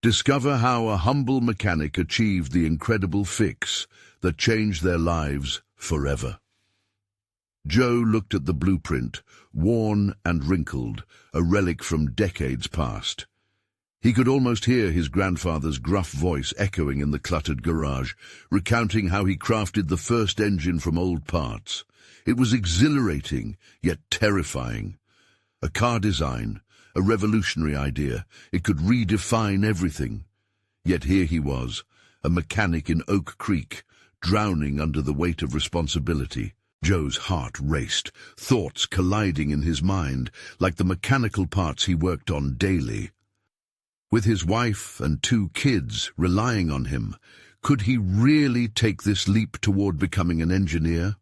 Discover how a humble mechanic achieved the incredible fix that changed their lives forever. Joe looked at the blueprint, worn and wrinkled, a relic from decades past. He could almost hear his grandfather's gruff voice echoing in the cluttered garage, recounting how he crafted the first engine from old parts. It was exhilarating, yet terrifying. A car design, a revolutionary idea. It could redefine everything. Yet here he was, a mechanic in Oak Creek, drowning under the weight of responsibility. Joe's heart raced, thoughts colliding in his mind, like the mechanical parts he worked on daily. With his wife and 2 kids relying on him, could he really take this leap toward becoming an engineer?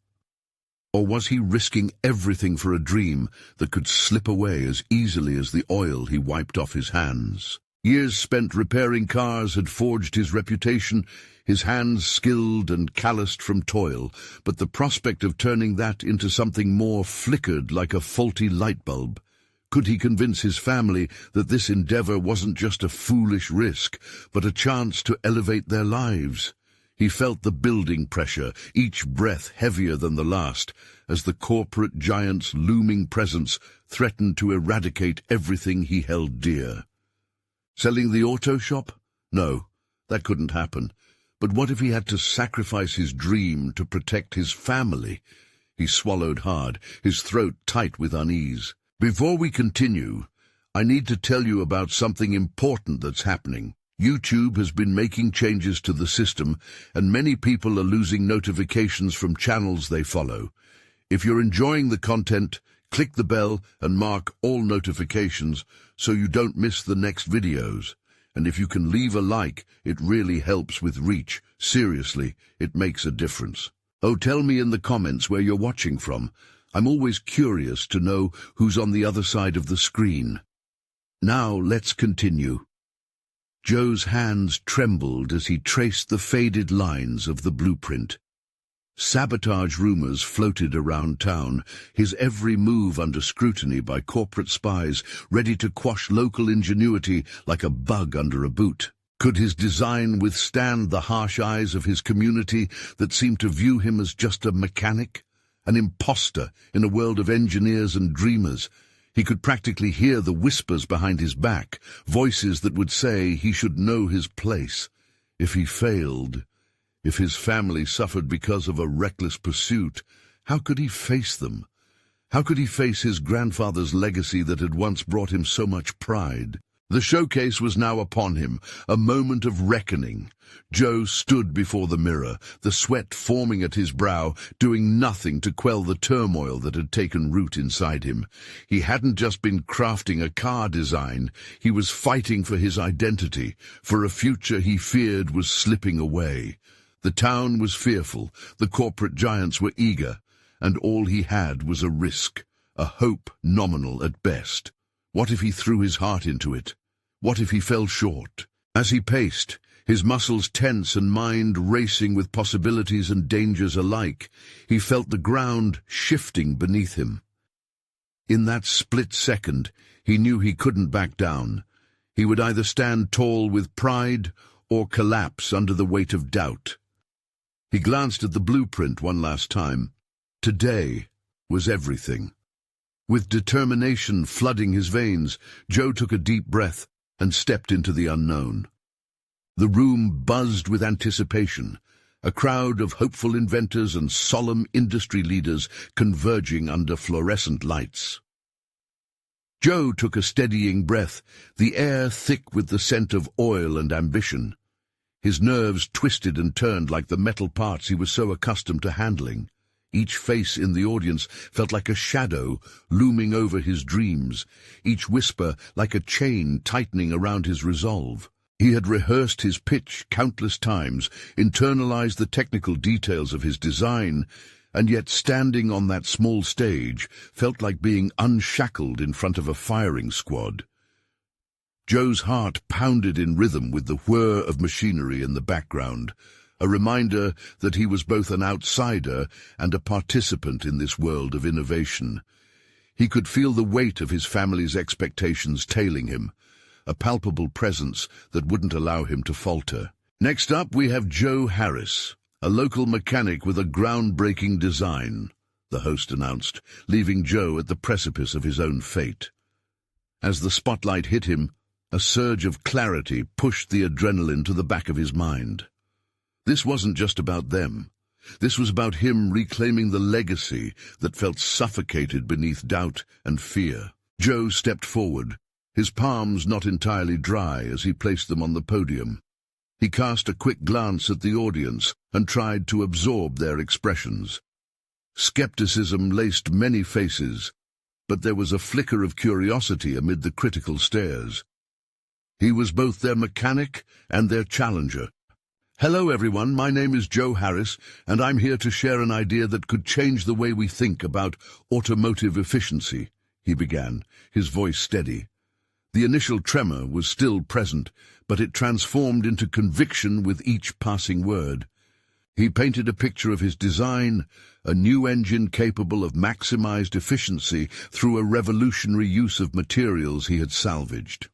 Or was he risking everything for a dream that could slip away as easily as the oil he wiped off his hands? Years spent repairing cars had forged his reputation, his hands skilled and calloused from toil, but the prospect of turning that into something more flickered like a faulty light bulb. Could he convince his family that this endeavor wasn't just a foolish risk, but a chance to elevate their lives? He felt the building pressure, each breath heavier than the last, as the corporate giant's looming presence threatened to eradicate everything he held dear. Selling the auto shop? No, that couldn't happen. But what if he had to sacrifice his dream to protect his family? He swallowed hard, his throat tight with unease. Before we continue, I need to tell you about something important that's happening. YouTube has been making changes to the system, and many people are losing notifications from channels they follow. If you're enjoying the content, click the bell and mark all notifications so you don't miss the next videos. And if you can leave a like, it really helps with reach. Seriously, it makes a difference. Oh, tell me in the comments where you're watching from. I'm always curious to know who's on the other side of the screen. Now let's continue. Joe's hands trembled as he traced the faded lines of the blueprint. Sabotage rumors floated around town, his every move under scrutiny by corporate spies, ready to quash local ingenuity like a bug under a boot. Could his design withstand the harsh eyes of his community that seemed to view him as just a mechanic, an imposter in a world of engineers and dreamers? He could practically hear the whispers behind his back, voices that would say he should know his place. If he failed, if his family suffered because of a reckless pursuit, how could he face them? How could he face his grandfather's legacy that had once brought him so much pride? The showcase was now upon him, a moment of reckoning. Joe stood before the mirror, the sweat forming at his brow, doing nothing to quell the turmoil that had taken root inside him. He hadn't just been crafting a car design, he was fighting for his identity, for a future he feared was slipping away. The town was fearful, the corporate giants were eager, and all he had was a risk, a hope nominal at best. What if he threw his heart into it? What if he fell short? As he paced, his muscles tense and mind racing with possibilities and dangers alike, he felt the ground shifting beneath him. In that split second, he knew he couldn't back down. He would either stand tall with pride or collapse under the weight of doubt. He glanced at the blueprint one last time. Today was everything. With determination flooding his veins, Joe took a deep breath and stepped into the unknown. The room buzzed with anticipation, a crowd of hopeful inventors and solemn industry leaders converging under fluorescent lights. Joe took a steadying breath, the air thick with the scent of oil and ambition. His nerves twisted and turned like the metal parts he was so accustomed to handling. Each face in the audience felt like a shadow looming over his dreams, each whisper like a chain tightening around his resolve. He had rehearsed his pitch countless times, internalized the technical details of his design, and yet standing on that small stage felt like being unshackled in front of a firing squad. Joe's heart pounded in rhythm with the whir of machinery in the background, a reminder that he was both an outsider and a participant in this world of innovation. He could feel the weight of his family's expectations tailing him, a palpable presence that wouldn't allow him to falter. Next up, we have Joe Harris, a local mechanic with a groundbreaking design, the host announced, leaving Joe at the precipice of his own fate. As the spotlight hit him, a surge of clarity pushed the adrenaline to the back of his mind. This wasn't just about them. This was about him reclaiming the legacy that felt suffocated beneath doubt and fear. Joe stepped forward, his palms not entirely dry as he placed them on the podium. He cast a quick glance at the audience and tried to absorb their expressions. Skepticism laced many faces, but there was a flicker of curiosity amid the critical stares. He was both their mechanic and their challenger. "Hello everyone, my name is Joe Harris, and I'm here to share an idea that could change the way we think about automotive efficiency," he began, his voice steady. The initial tremor was still present, but it transformed into conviction with each passing word. He painted a picture of his design, a new engine capable of maximized efficiency through a revolutionary use of materials he had salvaged.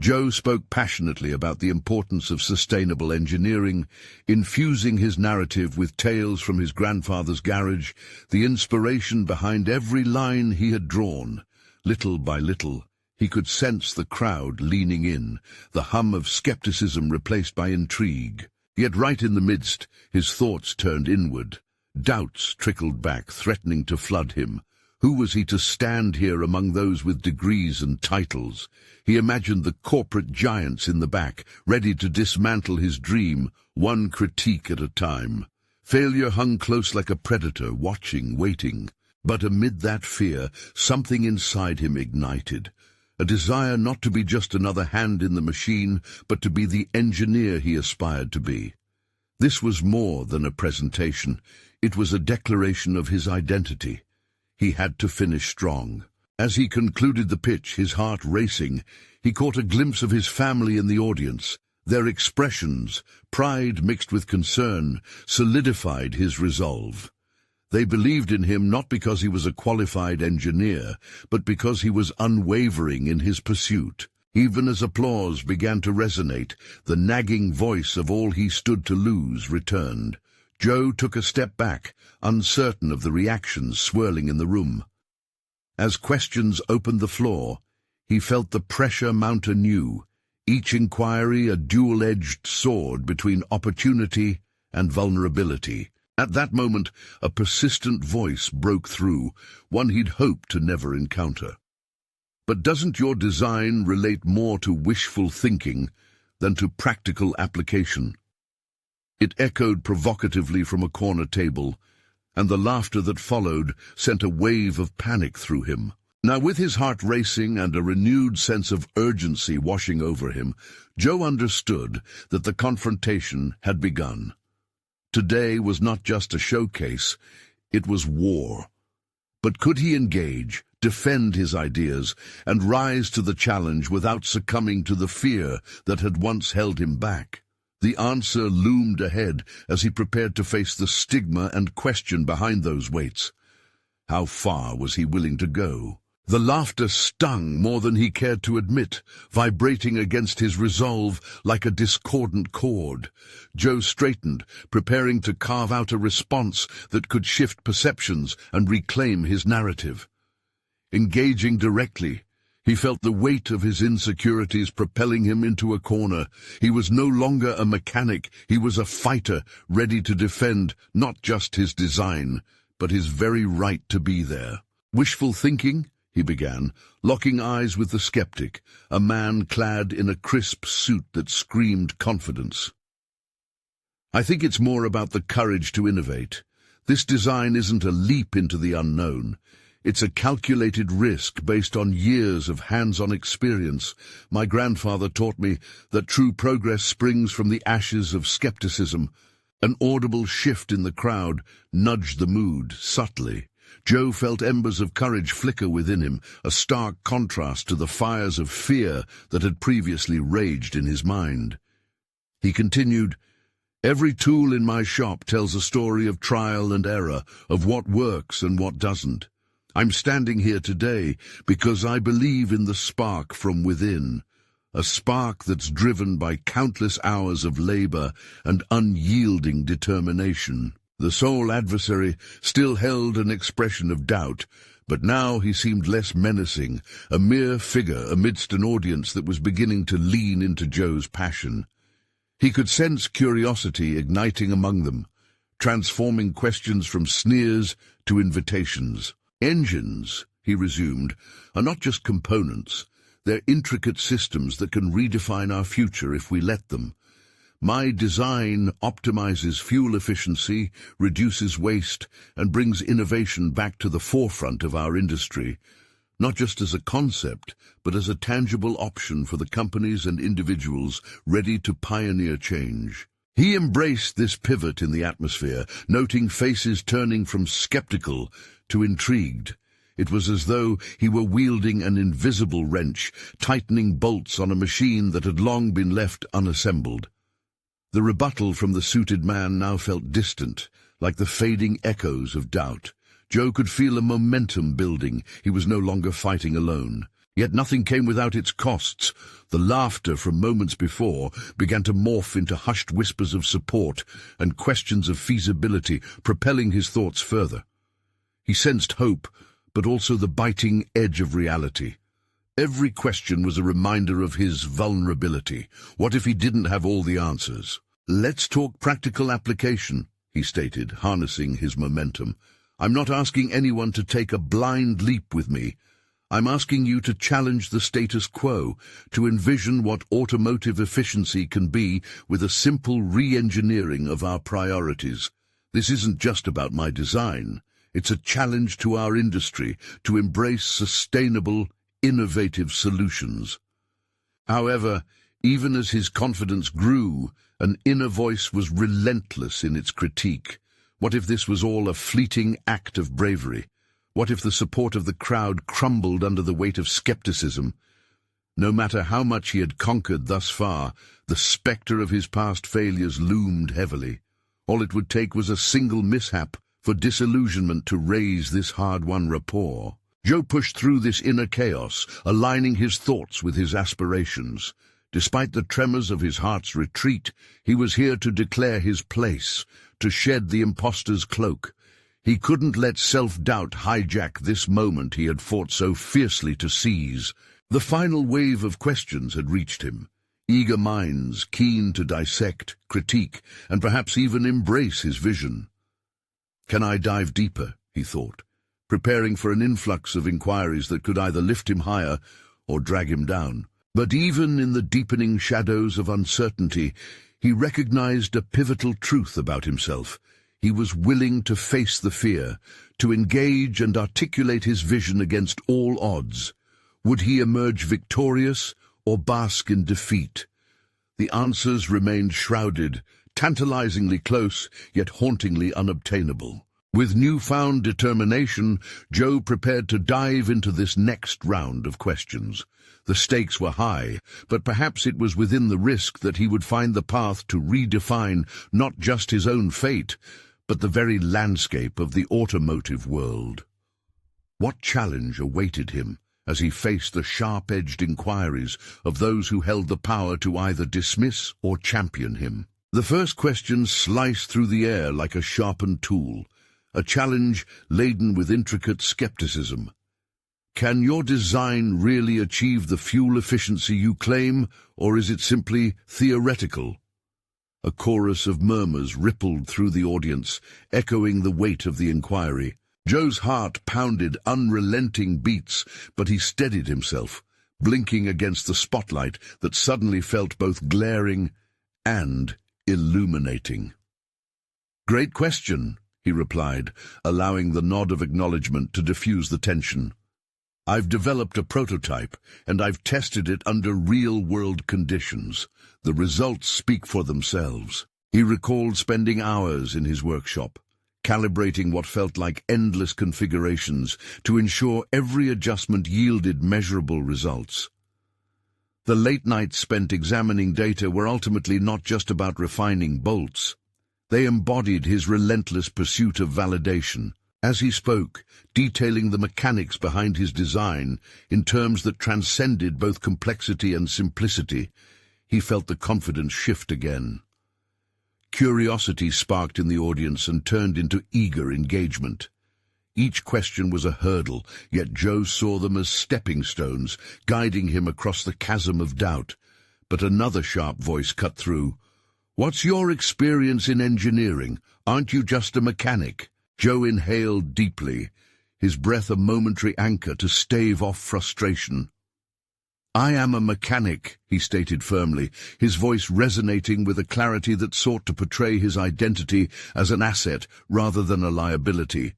Joe spoke passionately about the importance of sustainable engineering, infusing his narrative with tales from his grandfather's garage, the inspiration behind every line he had drawn. Little by little, he could sense the crowd leaning in, the hum of skepticism replaced by intrigue. Yet right in the midst, his thoughts turned inward. Doubts trickled back, threatening to flood him. Who was he to stand here among those with degrees and titles? He imagined the corporate giants in the back, ready to dismantle his dream, one critique at a time. Failure hung close like a predator, watching, waiting. But amid that fear, something inside him ignited. A desire not to be just another hand in the machine, but to be the engineer he aspired to be. This was more than a presentation. It was a declaration of his identity. He had to finish strong. As he concluded the pitch, his heart racing, he caught a glimpse of his family in the audience. Their expressions, pride mixed with concern, solidified his resolve. They believed in him not because he was a qualified engineer, but because he was unwavering in his pursuit. Even as applause began to resonate, the nagging voice of all he stood to lose returned. Joe took a step back, uncertain of the reactions swirling in the room. As questions opened the floor, he felt the pressure mount anew, each inquiry a dual-edged sword between opportunity and vulnerability. At that moment, a persistent voice broke through, one he'd hoped to never encounter. "But doesn't your design relate more to wishful thinking than to practical application?" It echoed provocatively from a corner table, and the laughter that followed sent a wave of panic through him. Now, with his heart racing and a renewed sense of urgency washing over him, Joe understood that the confrontation had begun. Today was not just a showcase, it was war. But could he engage, defend his ideas, and rise to the challenge without succumbing to the fear that had once held him back? The answer loomed ahead as he prepared to face the stigma and question behind those weights. How far was he willing to go? The laughter stung more than he cared to admit, vibrating against his resolve like a discordant chord. Joe straightened, preparing to carve out a response that could shift perceptions and reclaim his narrative. Engaging directly, he felt the weight of his insecurities propelling him into a corner. He was no longer a mechanic, he was a fighter, ready to defend not just his design, but his very right to be there. "Wishful thinking?" he began, locking eyes with the skeptic, a man clad in a crisp suit that screamed confidence. "I think it's more about the courage to innovate. This design isn't a leap into the unknown. It's a calculated risk based on years of hands-on experience. My grandfather taught me that true progress springs from the ashes of skepticism." An audible shift in the crowd nudged the mood subtly. Joe felt embers of courage flicker within him, a stark contrast to the fires of fear that had previously raged in his mind. He continued, "Every tool in my shop tells a story of trial and error, of what works and what doesn't. I'm standing here today because I believe in the spark from within, a spark that's driven by countless hours of labor and unyielding determination. The sole adversary still held an expression of doubt, but now he seemed less menacing, a mere figure amidst an audience that was beginning to lean into Joe's passion. He could sense curiosity igniting among them, transforming questions from sneers to invitations. Engines, he resumed, are not just components. They're intricate systems that can redefine our future if we let them. My design optimizes fuel efficiency, reduces waste, and brings innovation back to the forefront of our industry, not just as a concept, but as a tangible option for the companies and individuals ready to pioneer change. He embraced this pivot in the atmosphere, noting faces turning from skeptical to intrigued. It was as though he were wielding an invisible wrench, tightening bolts on a machine that had long been left unassembled. The rebuttal from the suited man now felt distant, like the fading echoes of doubt. Joe could feel a momentum building. He was no longer fighting alone. Yet nothing came without its costs. The laughter from moments before began to morph into hushed whispers of support and questions of feasibility, propelling his thoughts further. He sensed hope, but also the biting edge of reality. Every question was a reminder of his vulnerability. What if he didn't have all the answers? "Let's talk practical application," he stated, harnessing his momentum. "I'm not asking anyone to take a blind leap with me. I'm asking you to challenge the status quo, to envision what automotive efficiency can be with a simple re-engineering of our priorities. This isn't just about my design. It's a challenge to our industry to embrace sustainable, innovative solutions." However, even as his confidence grew, an inner voice was relentless in its critique. What if this was all a fleeting act of bravery? What if the support of the crowd crumbled under the weight of skepticism? No matter how much he had conquered thus far, the spectre of his past failures loomed heavily. All it would take was a single mishap for disillusionment to raise this hard-won rapport. Joe pushed through this inner chaos, aligning his thoughts with his aspirations. Despite the tremors of his heart's retreat, he was here to declare his place, to shed the impostor's cloak. He couldn't let self-doubt hijack this moment he had fought so fiercely to seize. The final wave of questions had reached him, eager minds keen to dissect, critique, and perhaps even embrace his vision. "Can I dive deeper?" he thought, preparing for an influx of inquiries that could either lift him higher or drag him down. But even in the deepening shadows of uncertainty, he recognized a pivotal truth about himself. He was willing to face the fear, to engage and articulate his vision against all odds. Would he emerge victorious or bask in defeat? The answers remained shrouded, tantalizingly close, yet hauntingly unobtainable. With newfound determination, Joe prepared to dive into this next round of questions. The stakes were high, but perhaps it was within the risk that he would find the path to redefine not just his own fate, but the very landscape of the automotive world. What challenge awaited him as he faced the sharp-edged inquiries of those who held the power to either dismiss or champion him? The first question sliced through the air like a sharpened tool, a challenge laden with intricate skepticism. Can your design really achieve the fuel efficiency you claim, or is it simply theoretical? A chorus of murmurs rippled through the audience, echoing the weight of the inquiry. Joe's heart pounded unrelenting beats, but he steadied himself, blinking against the spotlight that suddenly felt both glaring and illuminating. "Great question," he replied, allowing the nod of acknowledgement to diffuse the tension. "I've developed a prototype, and I've tested it under real-world conditions. The results speak for themselves." He recalled spending hours in his workshop, calibrating what felt like endless configurations to ensure every adjustment yielded measurable results. The late nights spent examining data were ultimately not just about refining bolts. They embodied his relentless pursuit of validation. As he spoke, detailing the mechanics behind his design in terms that transcended both complexity and simplicity, he felt the confidence shift again. Curiosity sparked in the audience and turned into eager engagement. Each question was a hurdle, yet Joe saw them as stepping stones, guiding him across the chasm of doubt. But another sharp voice cut through. "What's your experience in engineering? Aren't you just a mechanic?" Joe inhaled deeply, his breath a momentary anchor to stave off frustration. "I am a mechanic," he stated firmly, his voice resonating with a clarity that sought to portray his identity as an asset rather than a liability.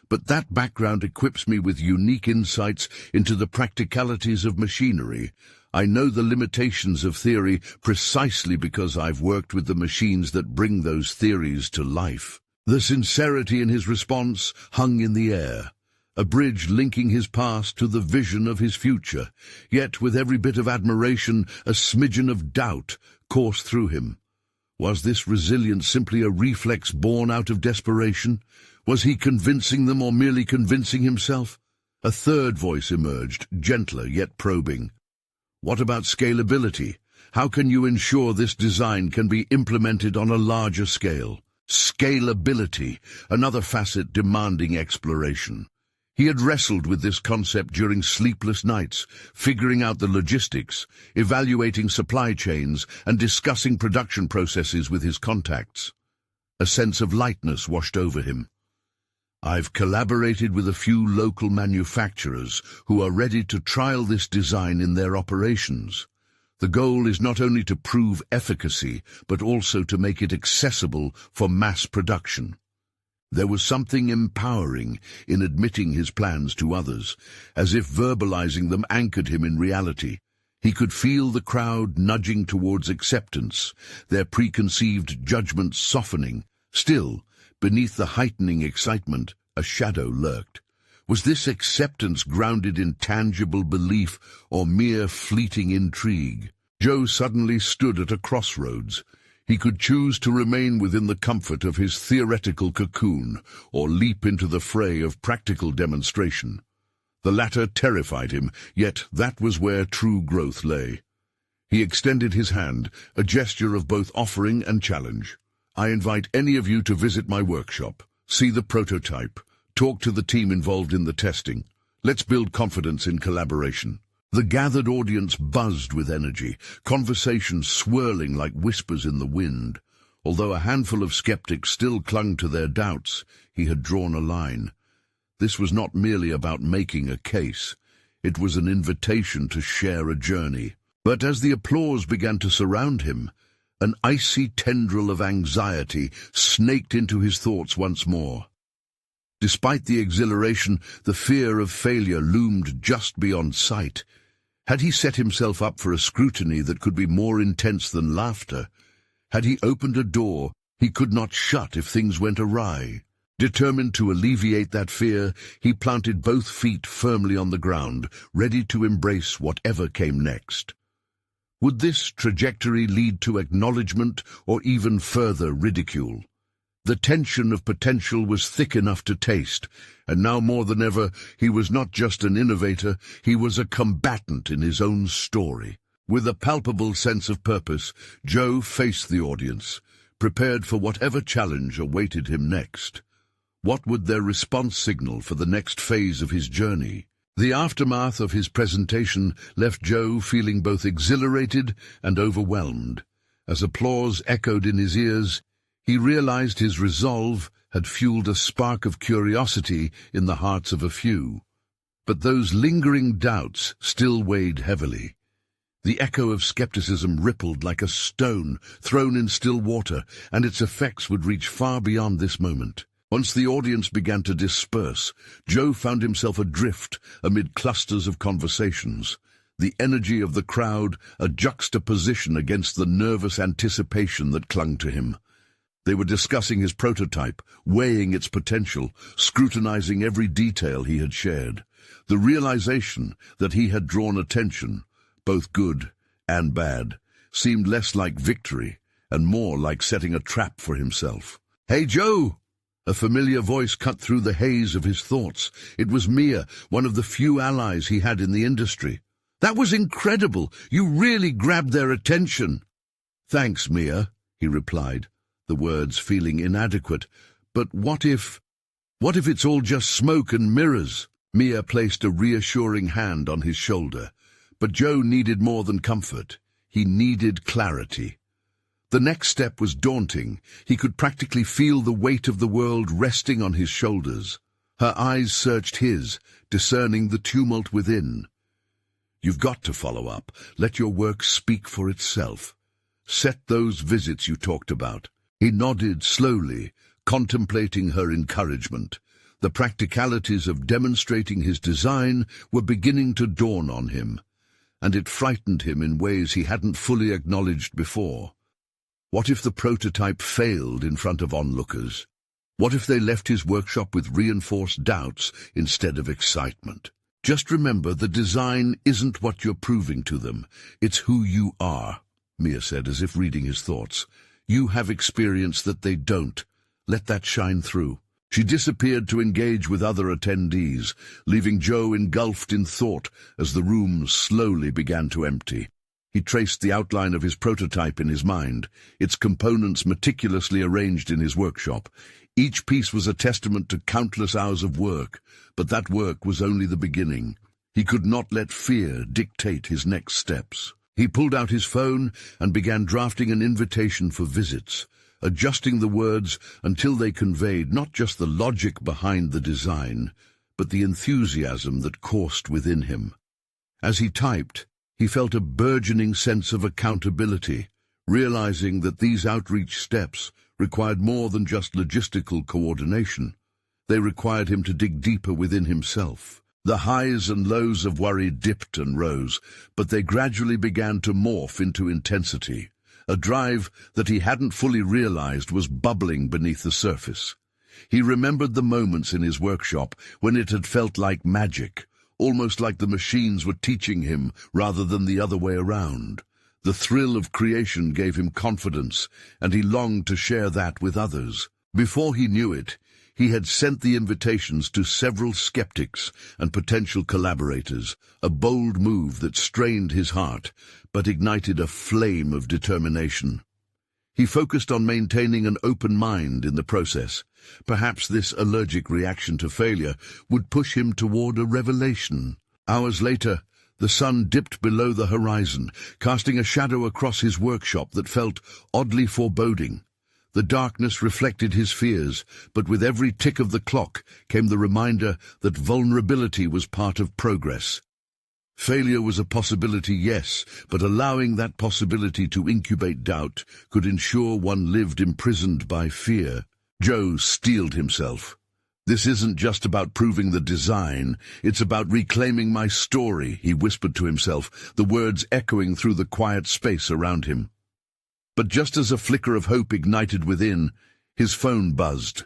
"But that background equips me with unique insights into the practicalities of machinery. I know the limitations of theory precisely because I've worked with the machines that bring those theories to life." The sincerity in his response hung in the air, a bridge linking his past to the vision of his future. Yet with every bit of admiration, a smidgen of doubt coursed through him. Was this resilience simply a reflex born out of desperation? Was he convincing them or merely convincing himself? A third voice emerged, gentler yet probing. "What about scalability? How can you ensure this design can be implemented on a larger scale?" Scalability, another facet demanding exploration. He had wrestled with this concept during sleepless nights, figuring out the logistics, evaluating supply chains, and discussing production processes with his contacts. A sense of lightness washed over him. "I've collaborated with a few local manufacturers who are ready to trial this design in their operations. The goal is not only to prove efficacy, but also to make it accessible for mass production." There was something empowering in admitting his plans to others, as if verbalizing them anchored him in reality. He could feel the crowd nudging towards acceptance, their preconceived judgments softening. Still, beneath the heightening excitement, a shadow lurked. Was this acceptance grounded in tangible belief or mere fleeting intrigue? Joe suddenly stood at a crossroads. He could choose to remain within the comfort of his theoretical cocoon or leap into the fray of practical demonstration. The latter terrified him, yet that was where true growth lay. He extended his hand, a gesture of both offering and challenge. "I invite any of you to visit my workshop, see the prototype, talk to the team involved in the testing. Let's build confidence in collaboration." The gathered audience buzzed with energy, conversations swirling like whispers in the wind. Although a handful of skeptics still clung to their doubts, he had drawn a line. This was not merely about making a case. It was an invitation to share a journey. But as the applause began to surround him, an icy tendril of anxiety snaked into his thoughts once more. Despite the exhilaration, the fear of failure loomed just beyond sight. Had he set himself up for a scrutiny that could be more intense than laughter? Had he opened a door he could not shut if things went awry? Determined to alleviate that fear, he planted both feet firmly on the ground, ready to embrace whatever came next. Would this trajectory lead to acknowledgement or even further ridicule? The tension of potential was thick enough to taste, and now more than ever he was not just an innovator, he was a combatant in his own story. With a palpable sense of purpose, Joe faced the audience, prepared for whatever challenge awaited him next. What would their response signal for the next phase of his journey? The aftermath of his presentation left Joe feeling both exhilarated and overwhelmed. As applause echoed in his ears, he realized his resolve had fueled a spark of curiosity in the hearts of a few. But those lingering doubts still weighed heavily. The echo of skepticism rippled like a stone thrown in still water, and its effects would reach far beyond this moment. Once the audience began to disperse, Joe found himself adrift amid clusters of conversations. The energy of the crowd a juxtaposition against the nervous anticipation that clung to him. They were discussing his prototype, weighing its potential, scrutinizing every detail he had shared. The realization that he had drawn attention, both good and bad, seemed less like victory and more like setting a trap for himself. "Hey, Joe! A familiar voice cut through the haze of his thoughts. It was Mia, one of the few allies he had in the industry. "That was incredible! You really grabbed their attention." "Thanks, Mia," he replied, the words feeling inadequate. "But what if it's all just smoke and mirrors?" Mia placed a reassuring hand on his shoulder. But Joe needed more than comfort. He needed clarity. The next step was daunting. He could practically feel the weight of the world resting on his shoulders. Her eyes searched his, discerning the tumult within. "You've got to follow up. Let your work speak for itself. Set those visits you talked about." He nodded slowly, contemplating her encouragement. The practicalities of demonstrating his design were beginning to dawn on him, and it frightened him in ways he hadn't fully acknowledged before. What if the prototype failed in front of onlookers? What if they left his workshop with reinforced doubts instead of excitement? "Just remember, the design isn't what you're proving to them. It's who you are," Mia said, as if reading his thoughts. "You have experience that they don't. Let that shine through." She disappeared to engage with other attendees, leaving Joe engulfed in thought as the room slowly began to empty. He traced the outline of his prototype in his mind, its components meticulously arranged in his workshop. Each piece was a testament to countless hours of work, but that work was only the beginning. He could not let fear dictate his next steps. He pulled out his phone and began drafting an invitation for visits, adjusting the words until they conveyed not just the logic behind the design, but the enthusiasm that coursed within him. As he typed, he felt a burgeoning sense of accountability, realizing that these outreach steps required more than just logistical coordination. They required him to dig deeper within himself. The highs and lows of worry dipped and rose, but they gradually began to morph into intensity. A drive that he hadn't fully realized was bubbling beneath the surface. He remembered the moments in his workshop when it had felt like magic, almost like the machines were teaching him rather than the other way around. The thrill of creation gave him confidence, and he longed to share that with others. Before he knew it, he had sent the invitations to several skeptics and potential collaborators, a bold move that strained his heart, but ignited a flame of determination. He focused on maintaining an open mind in the process. Perhaps this allergic reaction to failure would push him toward a revelation. Hours later, the sun dipped below the horizon, casting a shadow across his workshop that felt oddly foreboding. The darkness reflected his fears, but with every tick of the clock came the reminder that vulnerability was part of progress. Failure was a possibility, yes, but allowing that possibility to incubate doubt could ensure one lived imprisoned by fear. Joe steeled himself. "This isn't just about proving the design, it's about reclaiming my story," he whispered to himself, the words echoing through the quiet space around him. But just as a flicker of hope ignited within, his phone buzzed.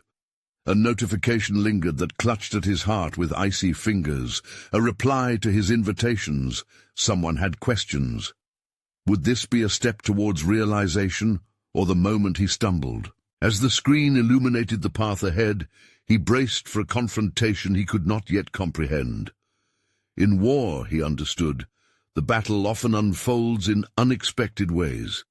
A notification lingered that clutched at his heart with icy fingers, a reply to his invitations. Someone had questions. Would this be a step towards realization, or the moment he stumbled? As the screen illuminated the path ahead, he braced for a confrontation he could not yet comprehend. In war, he understood, the battle often unfolds in unexpected ways.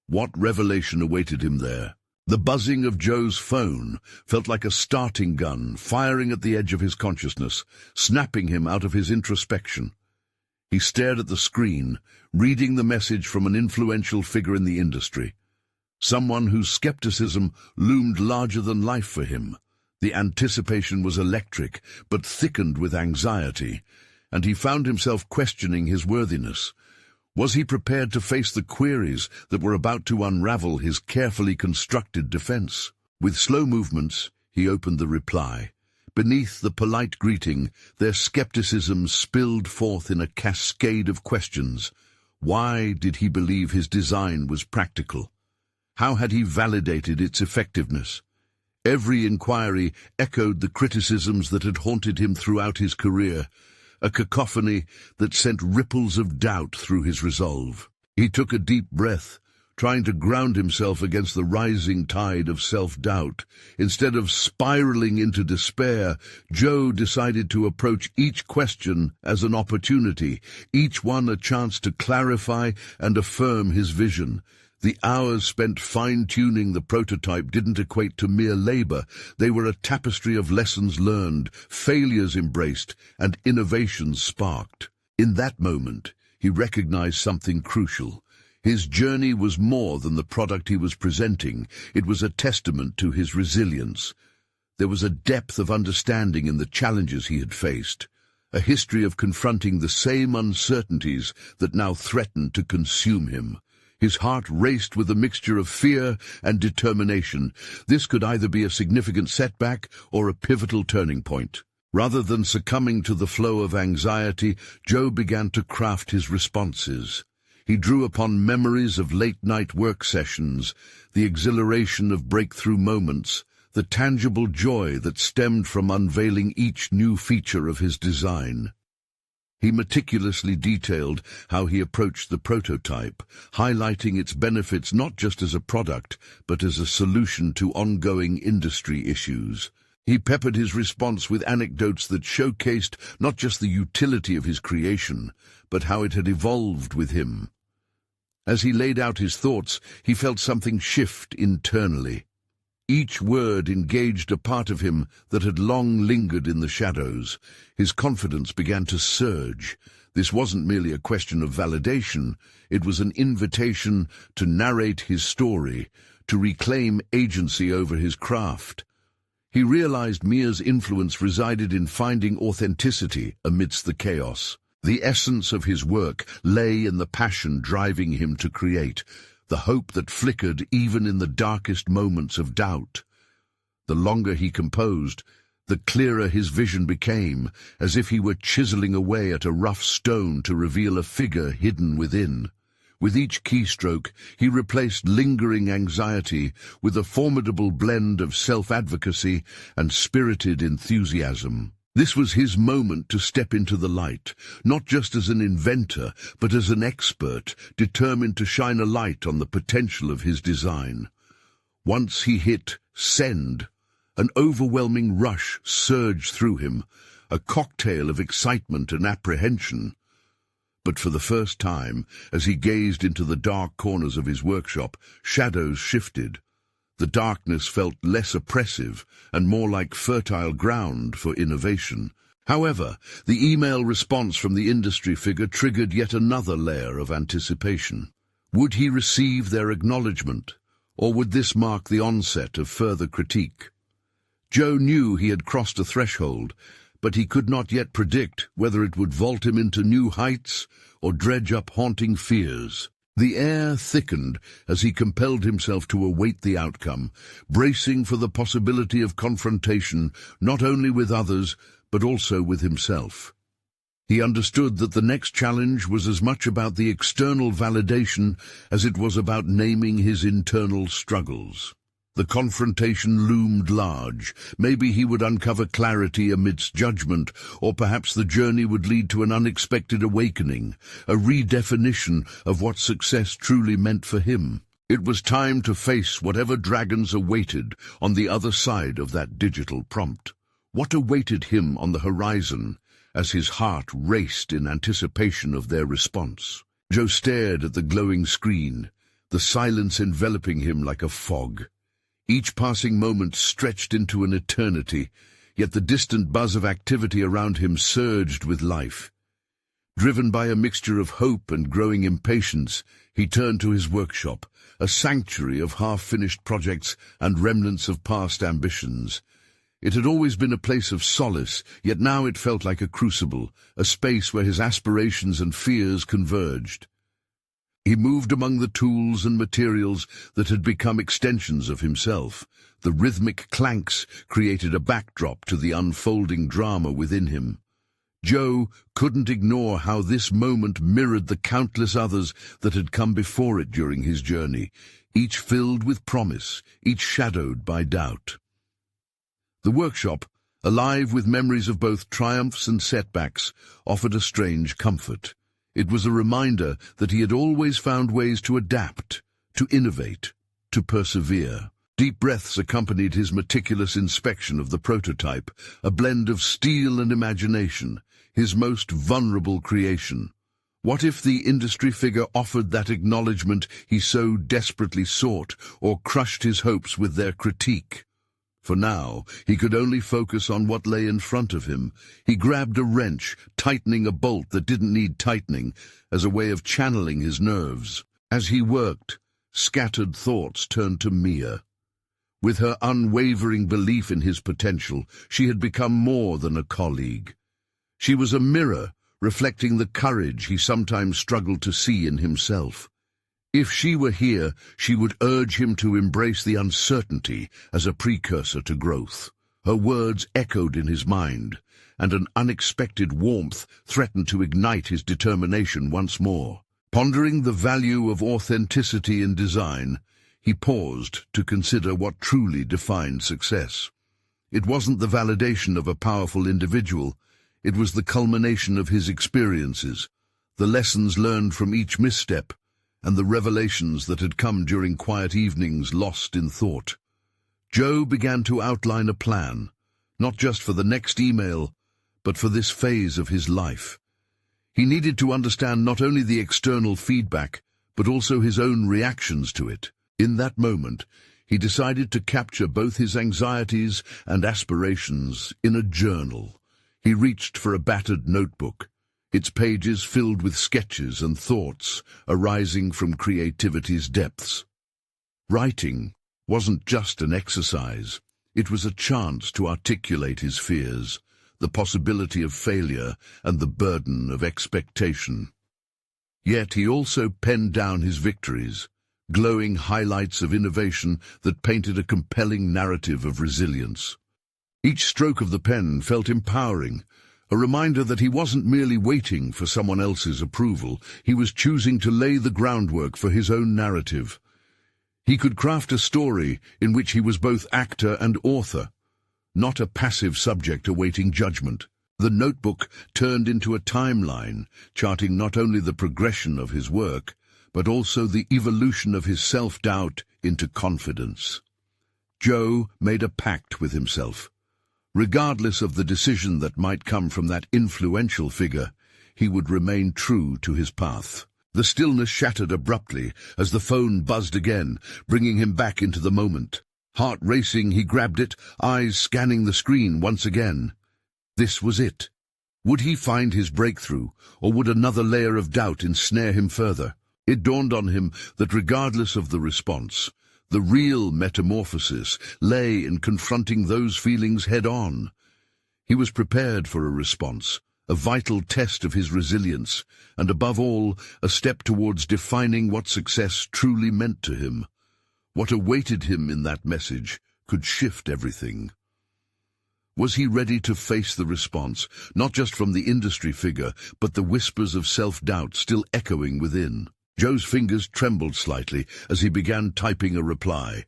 What revelation awaited him there? The buzzing of Joe's phone felt like a starting gun firing at the edge of his consciousness, snapping him out of his introspection. He stared at the screen, reading the message from an influential figure in the industry. Someone whose skepticism loomed larger than life for him. The anticipation was electric, but thickened with anxiety, and he found himself questioning his worthiness. Was he prepared to face the queries that were about to unravel his carefully constructed defense? With slow movements, he opened the reply. Beneath the polite greeting, their skepticism spilled forth in a cascade of questions. Why did he believe his design was practical? How had he validated its effectiveness? Every inquiry echoed the criticisms that had haunted him throughout his career, a cacophony that sent ripples of doubt through his resolve. He took a deep breath, trying to ground himself against the rising tide of self-doubt. Instead of spiraling into despair, Joe decided to approach each question as an opportunity, each one a chance to clarify and affirm his vision. The hours spent fine-tuning the prototype didn't equate to mere labor. They were a tapestry of lessons learned, failures embraced, and innovations sparked. In that moment, he recognized something crucial. His journey was more than the product he was presenting. It was a testament to his resilience. There was a depth of understanding in the challenges he had faced, a history of confronting the same uncertainties that now threatened to consume him. His heart raced with a mixture of fear and determination. This could either be a significant setback or a pivotal turning point. Rather than succumbing to the flow of anxiety, Joe began to craft his responses. He drew upon memories of late-night work sessions, the exhilaration of breakthrough moments, the tangible joy that stemmed from unveiling each new feature of his design. He meticulously detailed how he approached the prototype, highlighting its benefits not just as a product, but as a solution to ongoing industry issues. He peppered his response with anecdotes that showcased not just the utility of his creation, but how it had evolved with him. As he laid out his thoughts, he felt something shift internally. Each word engaged a part of him that had long lingered in the shadows. His confidence began to surge. This wasn't merely a question of validation, it was an invitation to narrate his story, to reclaim agency over his craft. He realized Mia's influence resided in finding authenticity amidst the chaos. The essence of his work lay in the passion driving him to create, the hope that flickered even in the darkest moments of doubt. The longer he composed, the clearer his vision became, as if he were chiseling away at a rough stone to reveal a figure hidden within. With each keystroke, he replaced lingering anxiety with a formidable blend of self-advocacy and spirited enthusiasm. This was his moment to step into the light, not just as an inventor, but as an expert, determined to shine a light on the potential of his design. Once he hit send, an overwhelming rush surged through him, a cocktail of excitement and apprehension. But for the first time, as he gazed into the dark corners of his workshop, shadows shifted. The darkness felt less oppressive and more like fertile ground for innovation. However, the email response from the industry figure triggered yet another layer of anticipation. Would he receive their acknowledgement, or would this mark the onset of further critique? Joe knew he had crossed a threshold, but he could not yet predict whether it would vault him into new heights or dredge up haunting fears. The air thickened as he compelled himself to await the outcome, bracing for the possibility of confrontation not only with others, but also with himself. He understood that the next challenge was as much about the external validation as it was about naming his internal struggles. The confrontation loomed large. Maybe he would uncover clarity amidst judgment, or perhaps the journey would lead to an unexpected awakening, a redefinition of what success truly meant for him. It was time to face whatever dragons awaited on the other side of that digital prompt. What awaited him on the horizon as his heart raced in anticipation of their response? Joe stared at the glowing screen, the silence enveloping him like a fog. Each passing moment stretched into an eternity, yet the distant buzz of activity around him surged with life. Driven by a mixture of hope and growing impatience, he turned to his workshop, a sanctuary of half-finished projects and remnants of past ambitions. It had always been a place of solace, yet now it felt like a crucible, a space where his aspirations and fears converged. He moved among the tools and materials that had become extensions of himself. The rhythmic clanks created a backdrop to the unfolding drama within him. Joe couldn't ignore how this moment mirrored the countless others that had come before it during his journey, each filled with promise, each shadowed by doubt. The workshop, alive with memories of both triumphs and setbacks, offered a strange comfort. It was a reminder that he had always found ways to adapt, to innovate, to persevere. Deep breaths accompanied his meticulous inspection of the prototype, a blend of steel and imagination, his most vulnerable creation. What if the industry figure offered that acknowledgement he so desperately sought, or crushed his hopes with their critique? For now, he could only focus on what lay in front of him. He grabbed a wrench, tightening a bolt that didn't need tightening, as a way of channeling his nerves. As he worked, scattered thoughts turned to Mia. With her unwavering belief in his potential, she had become more than a colleague. She was a mirror, reflecting the courage he sometimes struggled to see in himself. If she were here, she would urge him to embrace the uncertainty as a precursor to growth. Her words echoed in his mind, and an unexpected warmth threatened to ignite his determination once more. Pondering the value of authenticity in design, he paused to consider what truly defined success. It wasn't the validation of a powerful individual. It was the culmination of his experiences, the lessons learned from each misstep, and the revelations that had come during quiet evenings lost in thought. Joe began to outline a plan, not just for the next email, but for this phase of his life. He needed to understand not only the external feedback, but also his own reactions to it. In that moment, he decided to capture both his anxieties and aspirations in a journal. He reached for a battered notebook, its pages filled with sketches and thoughts arising from creativity's depths. Writing wasn't just an exercise, it was a chance to articulate his fears, the possibility of failure and the burden of expectation. Yet he also penned down his victories, glowing highlights of innovation that painted a compelling narrative of resilience. Each stroke of the pen felt empowering, a reminder that he wasn't merely waiting for someone else's approval, he was choosing to lay the groundwork for his own narrative. He could craft a story in which he was both actor and author, not a passive subject awaiting judgment. The notebook turned into a timeline, charting not only the progression of his work, but also the evolution of his self-doubt into confidence. Joe made a pact with himself. Regardless of the decision that might come from that influential figure, he would remain true to his path. The stillness shattered abruptly as the phone buzzed again, bringing him back into the moment. Heart racing, he grabbed it, eyes scanning the screen once again. This was it. Would he find his breakthrough, or would another layer of doubt ensnare him further? It dawned on him that regardless of the response, the real metamorphosis lay in confronting those feelings head-on. He was prepared for a response, a vital test of his resilience, and above all, a step towards defining what success truly meant to him. What awaited him in that message could shift everything. Was he ready to face the response, not just from the industry figure, but the whispers of self-doubt still echoing within? Joe's fingers trembled slightly as he began typing a reply.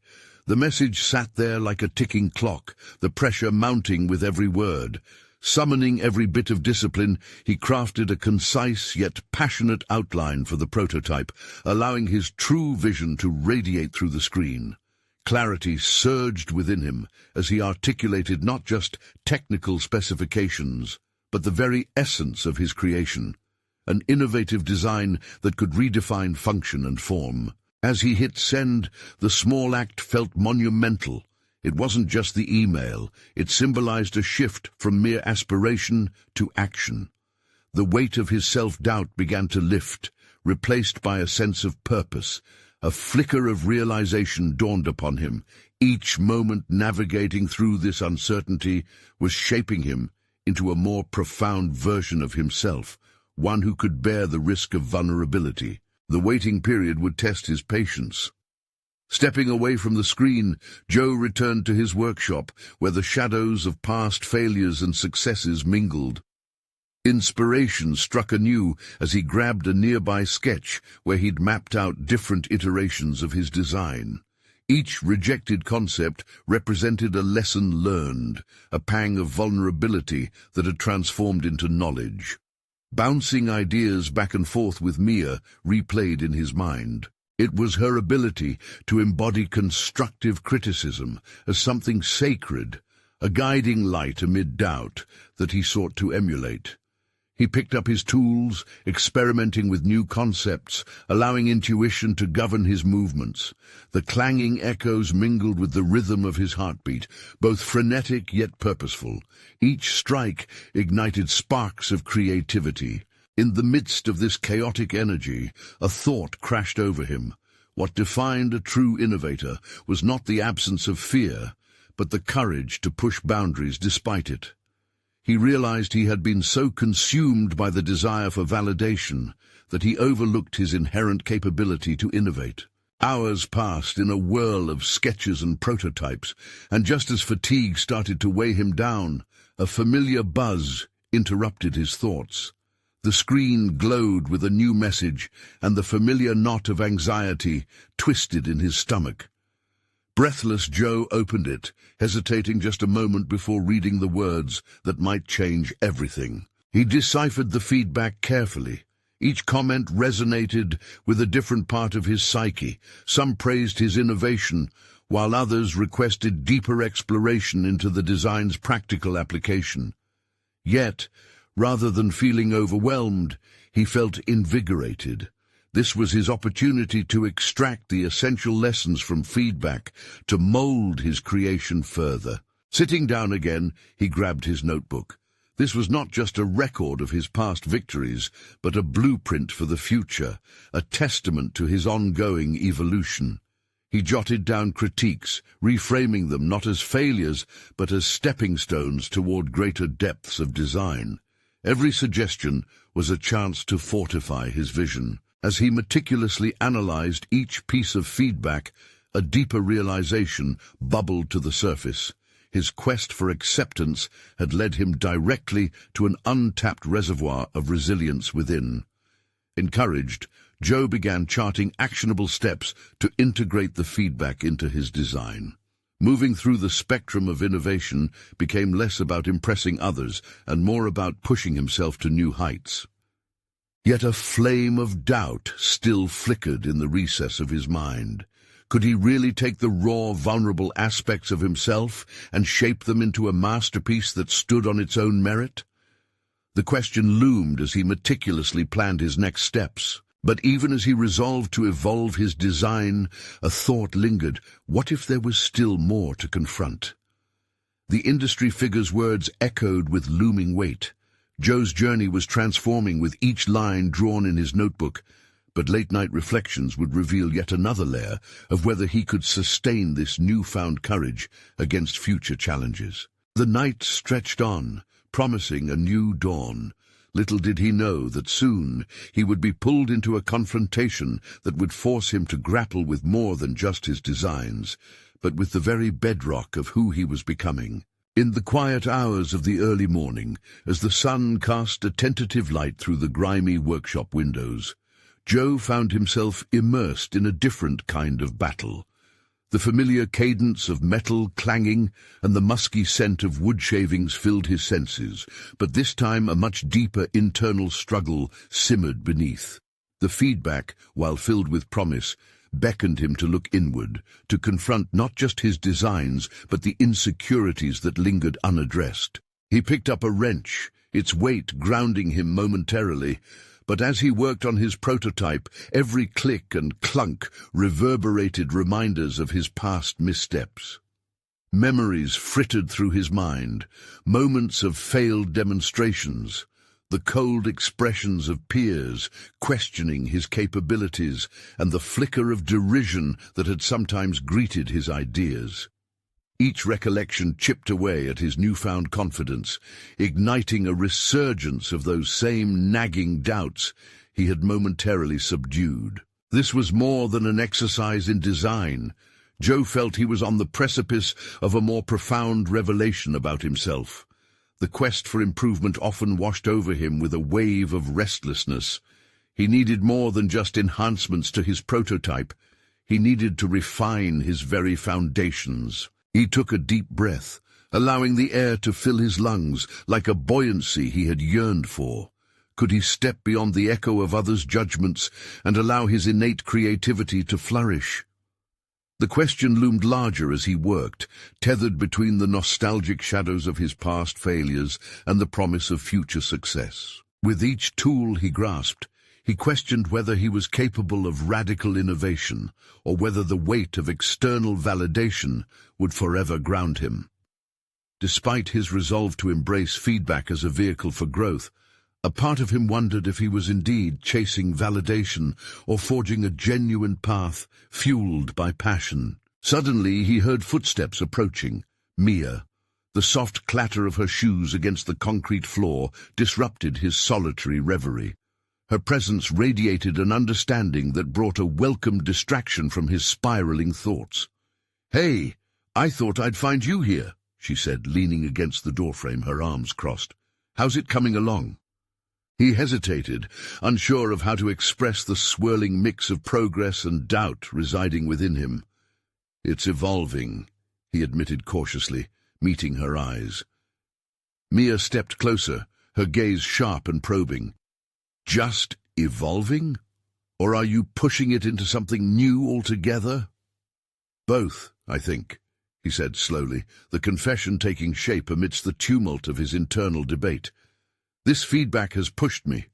The message sat there like a ticking clock, the pressure mounting with every word. Summoning every bit of discipline, he crafted a concise yet passionate outline for the prototype, allowing his true vision to radiate through the screen. Clarity surged within him as he articulated not just technical specifications, but the very essence of his creation. An innovative design that could redefine function and form. As he hit send, the small act felt monumental. It wasn't just the email, it symbolized a shift from mere aspiration to action. The weight of his self-doubt began to lift, replaced by a sense of purpose. A flicker of realization dawned upon him. Each moment navigating through this uncertainty was shaping him into a more profound version of himself, one who could bear the risk of vulnerability. The waiting period would test his patience. Stepping away from the screen, Joe returned to his workshop, where the shadows of past failures and successes mingled. Inspiration struck anew as he grabbed a nearby sketch where he'd mapped out different iterations of his design. Each rejected concept represented a lesson learned, a pang of vulnerability that had transformed into knowledge. Bouncing ideas back and forth with Mia replayed in his mind. It was her ability to embody constructive criticism as something sacred, a guiding light amid doubt, that he sought to emulate. He picked up his tools, experimenting with new concepts, allowing intuition to govern his movements. The clanging echoes mingled with the rhythm of his heartbeat, both frenetic yet purposeful. Each strike ignited sparks of creativity. In the midst of this chaotic energy, a thought crashed over him. What defined a true innovator was not the absence of fear, but the courage to push boundaries despite it. He realized he had been so consumed by the desire for validation that he overlooked his inherent capability to innovate. Hours passed in a whirl of sketches and prototypes, and just as fatigue started to weigh him down, a familiar buzz interrupted his thoughts. The screen glowed with a new message, and the familiar knot of anxiety twisted in his stomach. Breathless, Joe opened it, hesitating just a moment before reading the words that might change everything. He deciphered the feedback carefully. Each comment resonated with a different part of his psyche. Some praised his innovation, while others requested deeper exploration into the design's practical application. Yet, rather than feeling overwhelmed, he felt invigorated. This was his opportunity to extract the essential lessons from feedback, to mold his creation further. Sitting down again, he grabbed his notebook. This was not just a record of his past victories, but a blueprint for the future, a testament to his ongoing evolution. He jotted down critiques, reframing them not as failures, but as stepping stones toward greater depths of design. Every suggestion was a chance to fortify his vision. As he meticulously analyzed each piece of feedback, a deeper realization bubbled to the surface. His quest for acceptance had led him directly to an untapped reservoir of resilience within. Encouraged, Joe began charting actionable steps to integrate the feedback into his design. Moving through the spectrum of innovation became less about impressing others and more about pushing himself to new heights. Yet a flame of doubt still flickered in the recess of his mind. Could he really take the raw, vulnerable aspects of himself and shape them into a masterpiece that stood on its own merit? The question loomed as he meticulously planned his next steps. But even as he resolved to evolve his design, a thought lingered. What if there was still more to confront? The industry figure's words echoed with looming weight. Joe's journey was transforming with each line drawn in his notebook, but late-night reflections would reveal yet another layer of whether he could sustain this newfound courage against future challenges. The night stretched on, promising a new dawn. Little did he know that soon he would be pulled into a confrontation that would force him to grapple with more than just his designs, but with the very bedrock of who he was becoming. In the quiet hours of the early morning, as the sun cast a tentative light through the grimy workshop windows, Joe found himself immersed in a different kind of battle. The familiar cadence of metal clanging and the musky scent of wood shavings filled his senses, but this time a much deeper internal struggle simmered beneath. The feedback, while filled with promise, beckoned him to look inward, to confront not just his designs, but the insecurities that lingered unaddressed. He picked up a wrench, its weight grounding him momentarily, but as he worked on his prototype, every click and clunk reverberated reminders of his past missteps. Memories frittered through his mind, moments of failed demonstrations, the cold expressions of peers questioning his capabilities, and the flicker of derision that had sometimes greeted his ideas. Each recollection chipped away at his newfound confidence, igniting a resurgence of those same nagging doubts he had momentarily subdued. This was more than an exercise in design. Joe felt he was on the precipice of a more profound revelation about himself. The quest for improvement often washed over him with a wave of restlessness. He needed more than just enhancements to his prototype. He needed to refine his very foundations. He took a deep breath, allowing the air to fill his lungs like a buoyancy he had yearned for. Could he step beyond the echo of others' judgments and allow his innate creativity to flourish? The question loomed larger as he worked, tethered between the nostalgic shadows of his past failures and the promise of future success. With each tool he grasped, he questioned whether he was capable of radical innovation or whether the weight of external validation would forever ground him. Despite his resolve to embrace feedback as a vehicle for growth, a part of him wondered if he was indeed chasing validation or forging a genuine path fueled by passion. Suddenly he heard footsteps approaching. Mia. The soft clatter of her shoes against the concrete floor disrupted his solitary reverie. Her presence radiated an understanding that brought a welcome distraction from his spiraling thoughts. "Hey, I thought I'd find you here," she said, leaning against the doorframe, her arms crossed. "How's it coming along?" He hesitated, unsure of how to express the swirling mix of progress and doubt residing within him. "It's evolving," he admitted cautiously, meeting her eyes. Mia stepped closer, her gaze sharp and probing. "Just evolving? Or are you pushing it into something new altogether?" "Both, I think," he said slowly, the confession taking shape amidst the tumult of his internal debate. "This feedback has pushed me,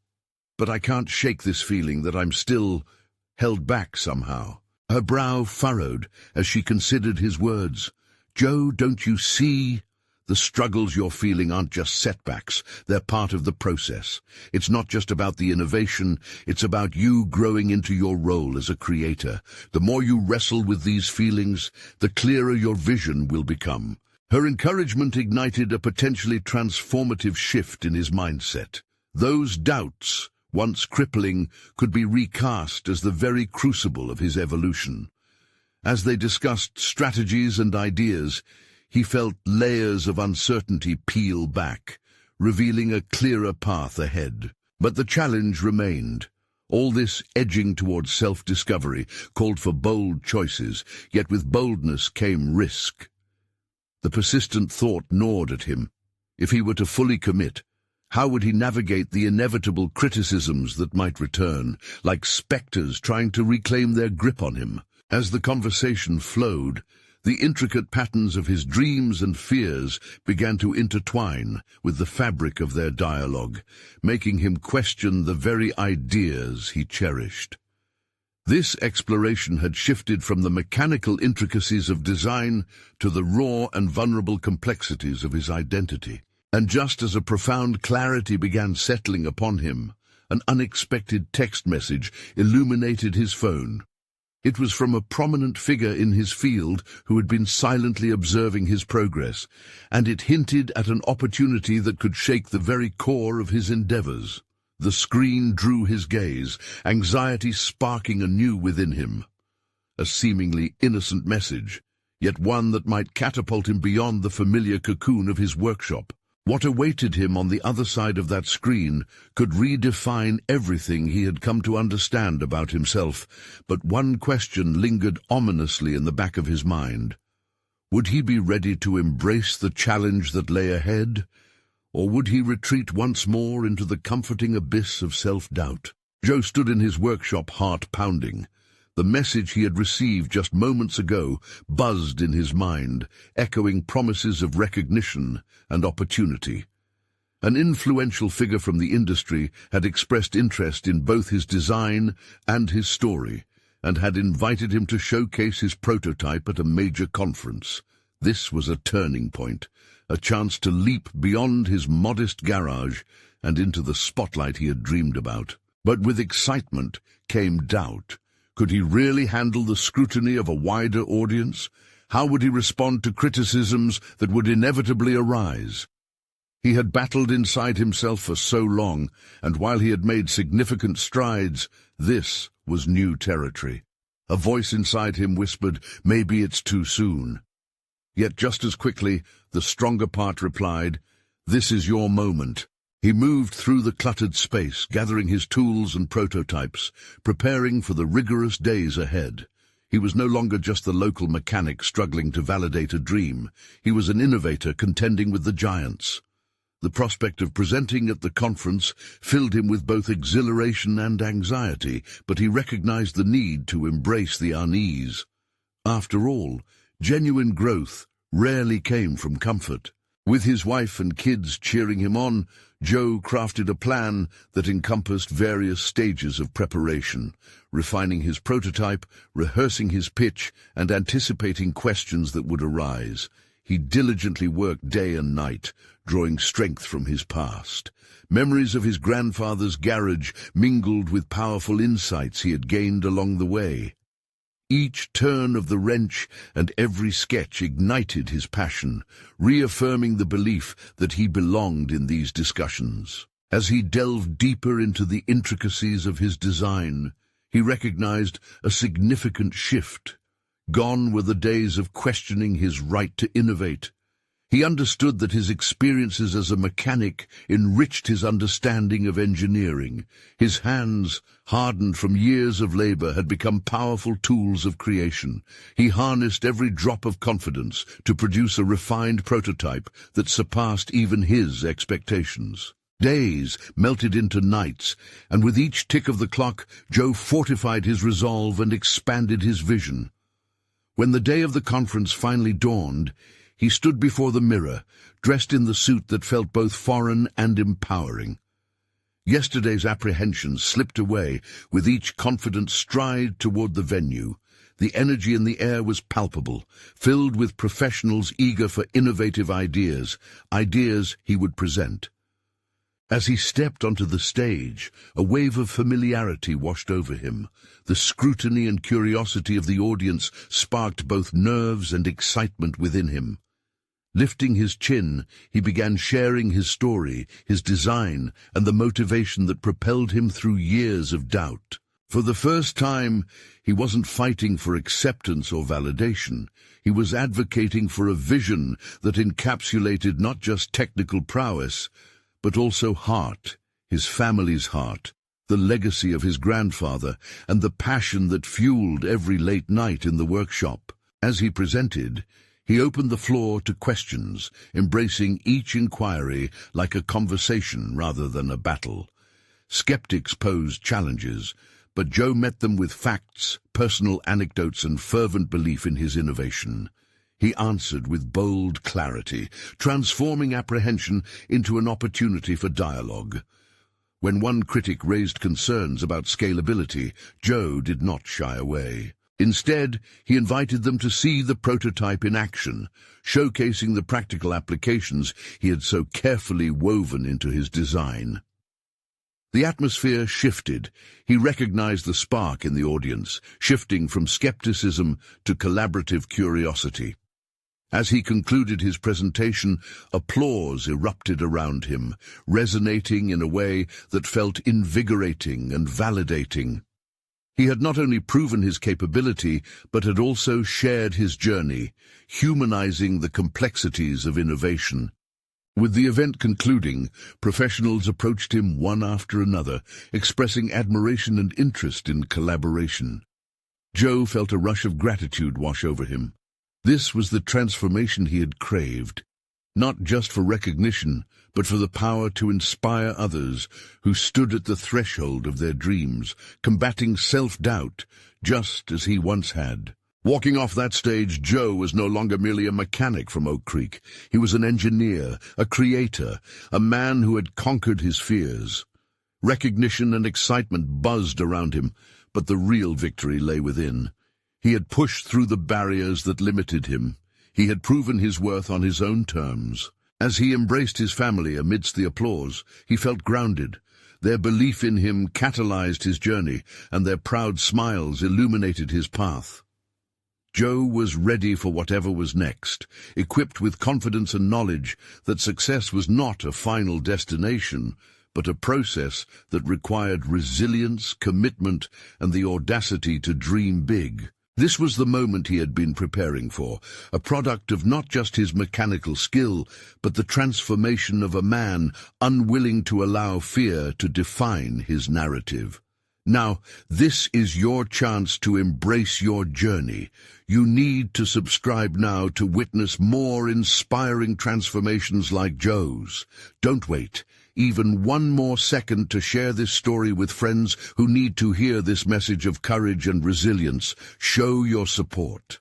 but I can't shake this feeling that I'm still held back somehow." Her brow furrowed as she considered his words. "Joe, don't you see? The struggles you're feeling aren't just setbacks, they're part of the process. It's not just about the innovation, it's about you growing into your role as a creator. The more you wrestle with these feelings, the clearer your vision will become." Her encouragement ignited a potentially transformative shift in his mindset. Those doubts, once crippling, could be recast as the very crucible of his evolution. As they discussed strategies and ideas, he felt layers of uncertainty peel back, revealing a clearer path ahead. But the challenge remained. All this edging towards self-discovery called for bold choices, yet with boldness came risk. The persistent thought gnawed at him. If he were to fully commit, how would he navigate the inevitable criticisms that might return, like specters trying to reclaim their grip on him? As the conversation flowed, the intricate patterns of his dreams and fears began to intertwine with the fabric of their dialogue, making him question the very ideas he cherished. This exploration had shifted from the mechanical intricacies of design to the raw and vulnerable complexities of his identity. And just as a profound clarity began settling upon him, an unexpected text message illuminated his phone. It was from a prominent figure in his field who had been silently observing his progress, and it hinted at an opportunity that could shake the very core of his endeavors. The screen drew his gaze, anxiety sparking anew within him. A seemingly innocent message, yet one that might catapult him beyond the familiar cocoon of his workshop. What awaited him on the other side of that screen could redefine everything he had come to understand about himself, but one question lingered ominously in the back of his mind. Would he be ready to embrace the challenge that lay ahead, or would he retreat once more into the comforting abyss of self-doubt? Joe stood in his workshop, heart pounding. The message he had received just moments ago buzzed in his mind, echoing promises of recognition and opportunity. An influential figure from the industry had expressed interest in both his design and his story, and had invited him to showcase his prototype at a major conference. This was a turning point, a chance to leap beyond his modest garage and into the spotlight he had dreamed about. But with excitement came doubt. Could he really handle the scrutiny of a wider audience? How would he respond to criticisms that would inevitably arise? He had battled inside himself for so long, and while he had made significant strides, this was new territory. A voice inside him whispered, "Maybe it's too soon." Yet just as quickly, the stronger part replied, "This is your moment." He moved through the cluttered space, gathering his tools and prototypes, preparing for the rigorous days ahead. He was no longer just the local mechanic struggling to validate a dream. He was an innovator contending with the giants. The prospect of presenting at the conference filled him with both exhilaration and anxiety, but he recognized the need to embrace the unease. After all, genuine growth rarely came from comfort. With his wife and kids cheering him on, Joe crafted a plan that encompassed various stages of preparation, refining his prototype, rehearsing his pitch, and anticipating questions that would arise. He diligently worked day and night, drawing strength from his past. Memories of his grandfather's garage mingled with powerful insights he had gained along the way. Each turn of the wrench and every sketch ignited his passion, reaffirming the belief that he belonged in these discussions. As he delved deeper into the intricacies of his design, he recognized a significant shift. Gone were the days of questioning his right to innovate. He understood that his experiences as a mechanic enriched his understanding of engineering. His hands, hardened from years of labor, had become powerful tools of creation. He harnessed every drop of confidence to produce a refined prototype that surpassed even his expectations. Days melted into nights, and with each tick of the clock, Joe fortified his resolve and expanded his vision. When the day of the conference finally dawned, he stood before the mirror, dressed in the suit that felt both foreign and empowering. Yesterday's apprehensions slipped away with each confident stride toward the venue. The energy in the air was palpable, filled with professionals eager for innovative ideas he would present. As he stepped onto the stage, a wave of familiarity washed over him. The scrutiny and curiosity of the audience sparked both nerves and excitement within him. Lifting his chin, he began sharing his story, his design, and the motivation that propelled him through years of doubt. For the first time, he wasn't fighting for acceptance or validation. He was advocating for a vision that encapsulated not just technical prowess, but also heart, his family's heart, the legacy of his grandfather, and the passion that fueled every late night in the workshop. As he presented, he opened the floor to questions, embracing each inquiry like a conversation rather than a battle. Skeptics posed challenges, but Joe met them with facts, personal anecdotes, and fervent belief in his innovation. He answered with bold clarity, transforming apprehension into an opportunity for dialogue. When one critic raised concerns about scalability, Joe did not shy away. Instead, he invited them to see the prototype in action, showcasing the practical applications he had so carefully woven into his design. The atmosphere shifted. He recognized the spark in the audience, shifting from skepticism to collaborative curiosity. As he concluded his presentation, applause erupted around him, resonating in a way that felt invigorating and validating. He had not only proven his capability, but had also shared his journey, humanizing the complexities of innovation. With the event concluding, professionals approached him one after another, expressing admiration and interest in collaboration. Joe felt a rush of gratitude wash over him. This was the transformation he had craved, not just for recognition, but for the power to inspire others who stood at the threshold of their dreams, combating self-doubt, just as he once had. Walking off that stage, Joe was no longer merely a mechanic from Oak Creek. He was an engineer, a creator, a man who had conquered his fears. Recognition and excitement buzzed around him, but the real victory lay within. He had pushed through the barriers that limited him. He had proven his worth on his own terms. As he embraced his family amidst the applause, he felt grounded. Their belief in him catalyzed his journey, and their proud smiles illuminated his path. Joe was ready for whatever was next, equipped with confidence and knowledge that success was not a final destination, but a process that required resilience, commitment, and the audacity to dream big. This was the moment he had been preparing for, a product of not just his mechanical skill, but the transformation of a man unwilling to allow fear to define his narrative. Now, this is your chance to embrace your journey. You need to subscribe now to witness more inspiring transformations like Joe's. Don't wait even one more second to share this story with friends who need to hear this message of courage and resilience. Show your support.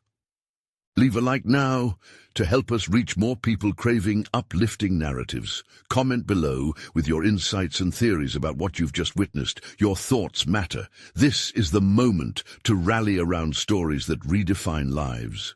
Leave a like now to help us reach more people craving uplifting narratives. Comment below with your insights and theories about what you've just witnessed. Your thoughts matter. This is the moment to rally around stories that redefine lives.